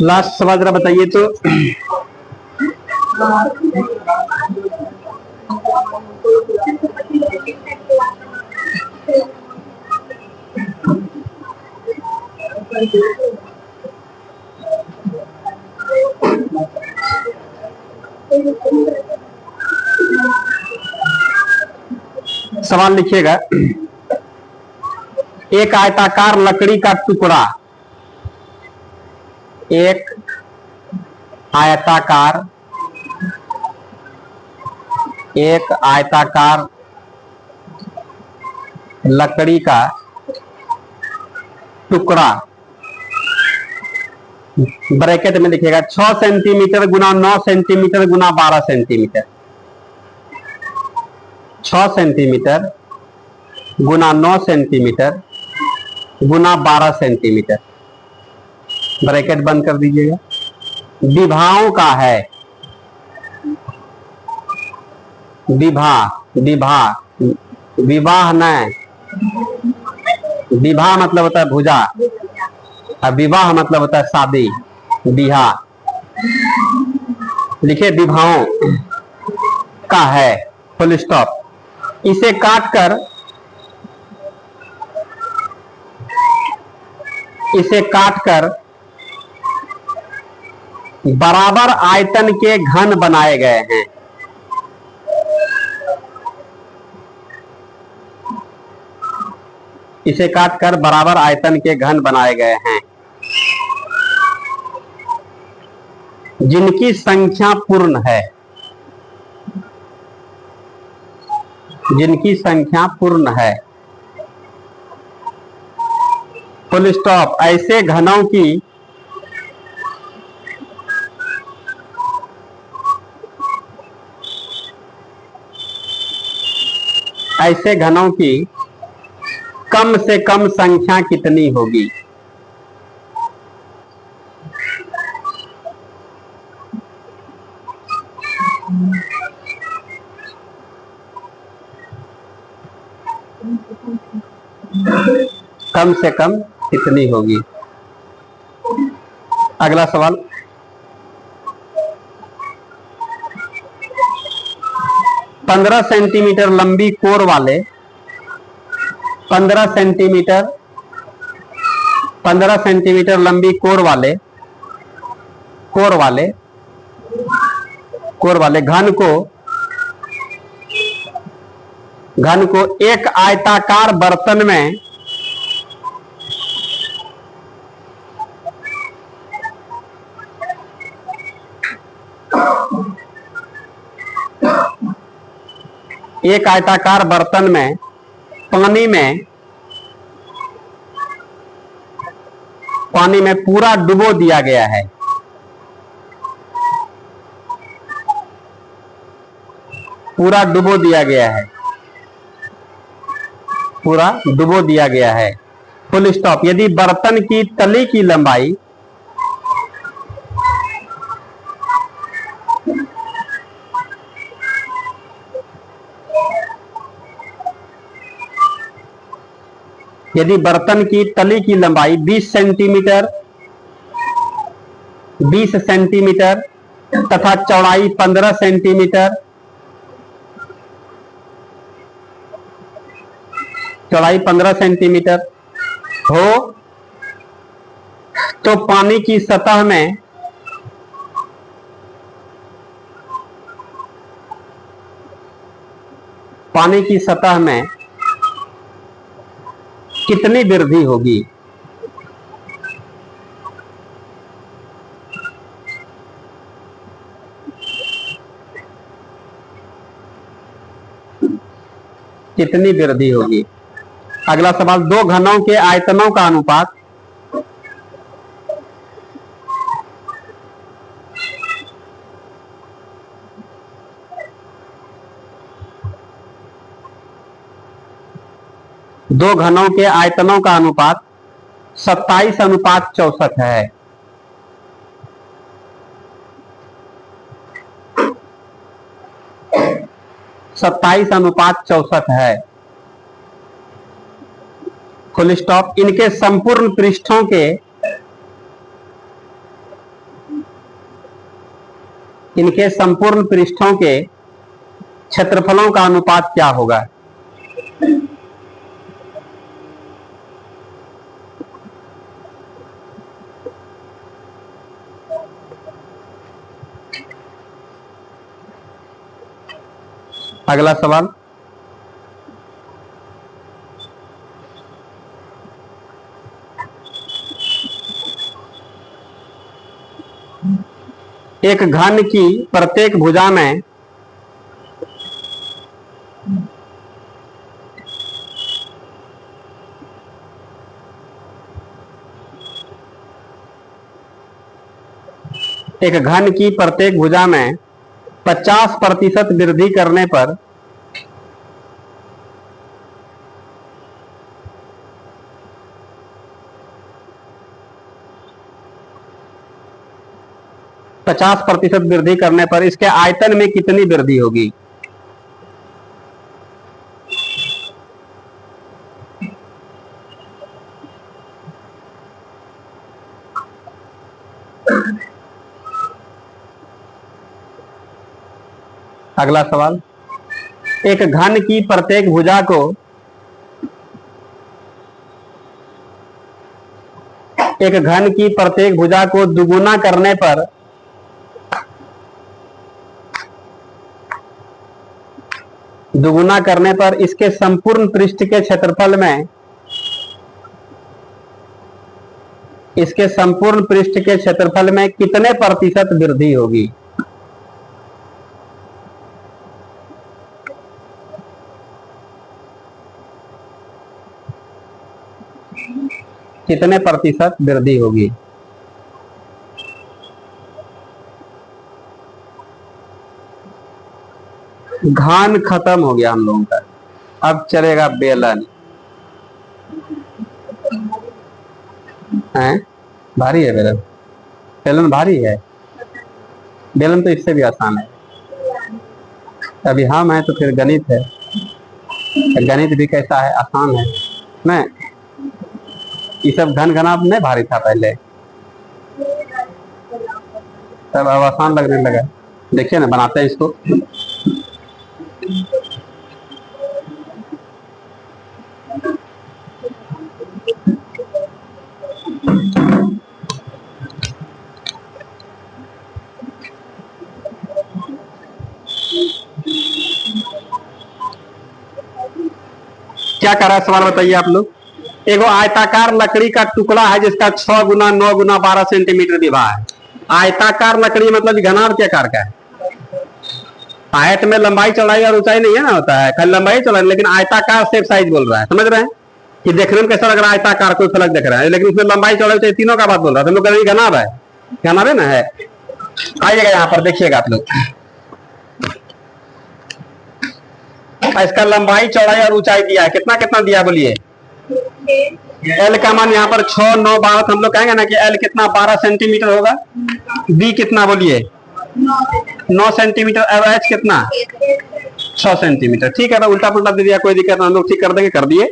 Last सवाल जरा बताइए तो। सवाल लिखिएगा। एक आयताकार लकड़ी का टुकड़ा, एक आयताकार लकड़ी का टुकड़ा ब्रैकेट में लिखिएगा 6 सेंटीमीटर गुना 9 सेंटीमीटर गुना 12 सेंटीमीटर। 6 सेंटीमीटर गुना 9 सेंटीमीटर गुना 12 सेंटीमीटर। ब्रैकेट बंद कर दीजिएगा। विभाओं का है, विवाह न, विवाह मतलब होता है भुजा और विवाह मतलब होता है शादी, बिहा। लिखे विभाओं का है, फुल स्टॉप। इसे काटकर बराबर आयतन के घन बनाए गए हैं। इसे काटकर बराबर आयतन के घन बनाए गए हैं जिनकी संख्या पूर्ण है, जिनकी संख्या पूर्ण है, फुल स्टॉप। ऐसे घनों की कम से कम संख्या कितनी होगी? कम से कम कितनी होगी? अगला सवाल। पंद्रह सेंटीमीटर लंबी कोर वाले 15 सेंटीमीटर लंबी कोर वाले घन को एक आयताकार बर्तन में पानी में पूरा डुबो दिया गया है। पूरा डुबो दिया गया है, फुल स्टॉप। यदि बर्तन की तली की लंबाई यदि बर्तन की तली की लंबाई 20 सेंटीमीटर तथा चौड़ाई 15 सेंटीमीटर हो तो पानी की सतह में कितनी वृद्धि होगी? कितनी वृद्धि होगी? अगला सवाल। दो घनों के आयतनों का अनुपात दो घनों के आयतनों का अनुपात 27:64 है। 27:64 है। Full stop. इनके संपूर्ण पृष्ठों के क्षेत्रफलों का अनुपात क्या होगा? अगला सवाल। एक घन की प्रत्येक भुजा में एक घन की प्रत्येक भुजा में 50% वृद्धि करने पर 50% वृद्धि करने पर इसके आयतन में कितनी वृद्धि होगी? अगला सवाल। एक घन की प्रत्येक भुजा को दुगुना करने पर इसके संपूर्ण पृष्ठ के क्षेत्रफल में कितने प्रतिशत वृद्धि होगी? कितने प्रतिशत वृद्धि होगी? घान खत्म हो गया हम लोगों का। अब चलेगा बेलन। है भारी है बेलन। बेलन भारी है। बेलन तो इससे भी आसान है। अभी हम है तो फिर गणित है। गणित भी कैसा है? आसान है ना। ये सब घना नहीं भारी था पहले, तब अब आसान लगने लगा। देखिए ना, बनाते हैं इसको। क्या कर रहा है सवाल बताइए आप लोग। एगो आयताकार लकड़ी का टुकड़ा है जिसका 6 गुना 9 गुना 12 सेंटीमीटर विभा है। आयताकार लकड़ी मतलब घनार के आकार का है। आयत में लंबाई चौड़ाई और ऊंचाई नहीं है ना, होता है खाली लंबाई चौड़ाई, लेकिन आयताकार शेप साइज बोल रहा है। समझ रहे हैं कि देखने में कैसा लग रहा है? आयताकार कोई फलक दिख रहा है, लेकिन उसमें लंबाई चौड़ाई ऊंचाई तीनों का बात बोल रहा है। हम लोग घनाभ है, घनाभ है ना है। आइएगा यहाँ पर देखिएगा आप लोग। इसका लंबाई चौड़ाई और ऊंचाई दिया है। कितना कितना दिया बोलिए? एल का मान यहाँ पर 6 9 12, हम लोग कहेंगे ना कि एल कितना 12 सेंटीमीटर होगा। बी कितना बोलिए? 9 सेंटीमीटर। एच कितना? 6 सेंटीमीटर। ठीक है, उल्टा पुल्टा दे दिया, कोई दिक्कत नहीं, हम लोग ठीक कर देंगे, कर दिए।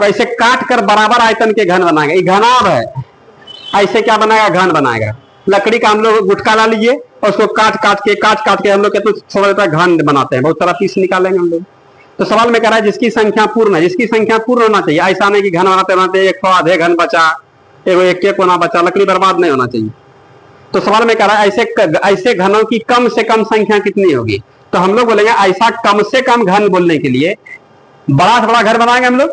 ऐसे काट कर बराबर आयतन के घन बनाएगा। ये घनाभ है। ऐसे क्या बनाएगा? घन बनाएगा। लकड़ी का हम लोग गुटका ला लीजिए और उसको काट काट के हम लोग थोड़ा घन बनाते हैं। बहुत सारा पीस निकालेंगे हम लोग। तो सवाल में कह रहा है जिसकी संख्या पूर्ण है, जिसकी संख्या पूर्ण होना चाहिए। ऐसा नहीं कि घन बनाते बनाते 100 आधे घन बचा, एक होना बचा, लकड़ी बर्बाद नहीं होना चाहिए। तो सवाल में कह रहा है ऐसे घनों की कम से कम संख्या कितनी होगी? तो हम लोग बोलेंगे ऐसा कम से कम घन बोलने के लिए बड़ा से बड़ा घर बनाएंगे हम लोग।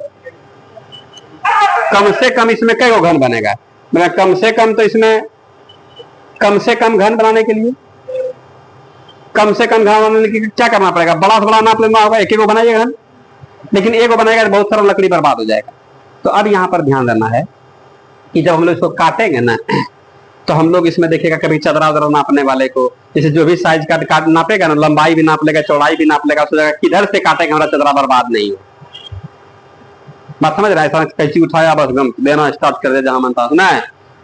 कम से कम इसमें कई घन बनेगा? मतलब कम से कम, तो इसमें कम से कम घन बनाने के लिए कम से कम घन बनाने के लिए क्या करना पड़ेगा? बड़ा से बड़ा नाप लेना होगा। एक बनाइएगा घन, लेकिन एक बनाएगा तो बहुत सारा लकड़ी बर्बाद हो जाएगा। तो अब यहाँ पर ध्यान देना है कि जब हम लोग इसको काटेंगे ना, तो हम लोग इसमें देखिएगा कभी चदरा उदरा नापने वाले को, जैसे जो भी साइज का नापेगा ना, लंबाई भी नाप लेगा, चौड़ाई भी नाप लेगा, सोचेगा किधर से काटेंगे हमारा चदरा बर्बाद नहीं हो। बात समझ रहा है? कैंची उठाया बस गम देना स्टार्ट कर दे जहां मनता ना,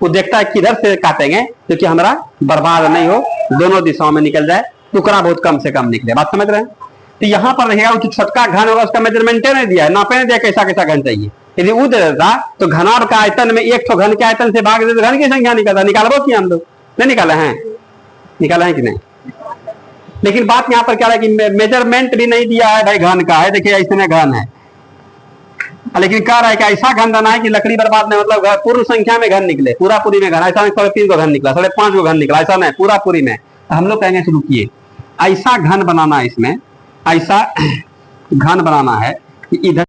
वो देखता है किधर से काटेंगे क्योंकि हमारा बर्बाद नहीं हो, दोनों दिशाओं में निकल जाए, टुकड़ा बहुत कम से कम निकले। बात समझ रहे हैं? तो यहाँ पर रहेगा जो छोटका घन होगा उसका मेजरमेंट नहीं दिया है, नापे नहीं दिया कैसा कैसा घन चाहिए। यदि वो दे देता तो घनाभ का आयतन में एक तो घन के आयतन से भाग दे तो घन की संख्या निकलता। निकालो कि हम लोग नहीं निकाले हैं, निकाला है कि नहीं। लेकिन बात यहाँ पर क्या है कि मेजरमेंट भी नहीं दिया है भाई घन का है, देखिए ऐसे घन है, लेकिन कह रहा है कि ऐसा घन देना है कि लकड़ी बर्बाद नहीं, मतलब पूर्ण संख्या में घन निकले, पूरा पूरी में घन। ऐसा 3.5 को घन निकला, 5.5 को घन निकला, ऐसा नहीं पूरा पूरी में। तो हम लोग कहेंगे शुरू किए ऐसा घन बनाना है, इसमें ऐसा घन बनाना है कि इधर